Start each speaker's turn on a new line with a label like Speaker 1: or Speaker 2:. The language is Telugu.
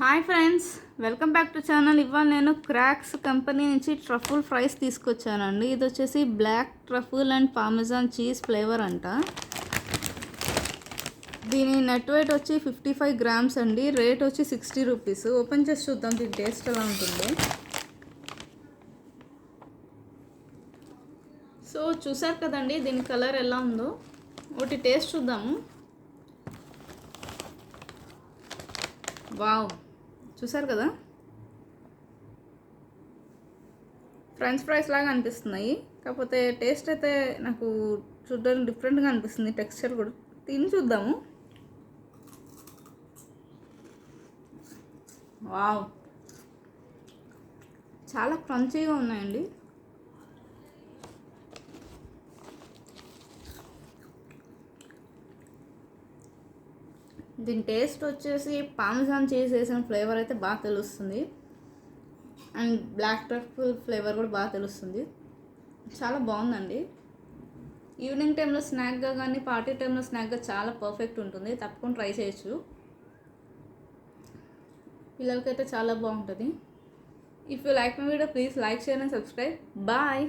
Speaker 1: Hi friends, welcome back to channel. ఇవాళ నేను క్రాక్స్ కంపెనీ నుంచి ట్రఫుల్ ఫ్రైస్ తీసుకొచ్చానండి. ఇది వచ్చేసి black truffle and parmesan cheese flavour అంట. దీని నెట్ వెయిట్ వచ్చి 55 గ్రామ్స్ అండి. రేట్ వచ్చి 60 రూపీస్. ఓపెన్ చేసి చూద్దాం దీని టేస్ట్ ఎలా ఉంటుందో. సో చూసారు కదండి దీని కలర్ ఎలా ఉందో. ఒకటి టేస్ట్ చూద్దాము. వావ్, చూసారు కదా, ఫ్రెంచ్ ఫ్రైస్ లాగా అనిపిస్తున్నాయి. కాకపోతే టేస్ట్ అయితే నాకు చూడడానికి డిఫరెంట్గా అనిపిస్తుంది. టెక్స్చర్ కూడా తిని చూద్దాము. వావ్, చాలా క్రంచీగా ఉన్నాయండి. దీని టేస్ట్ వచ్చేసి పార్మెజాన్ చీజ్ వేసిన ఫ్లేవర్ అయితే బాగా తెలుస్తుంది. అండ్ బ్లాక్ ట్రఫుల్ ఫ్లేవర్ కూడా బాగా తెలుస్తుంది. చాలా బాగుందండి. ఈవినింగ్ టైంలో స్నాక్గా కానీ పార్టీ టైంలో స్నాక్గా చాలా పర్ఫెక్ట్ ఉంటుంది. తప్పకుండా ట్రై చేయొచ్చు. పిల్లలకైతే చాలా బాగుంటుంది. If you like my video please like, share and subscribe. Bye.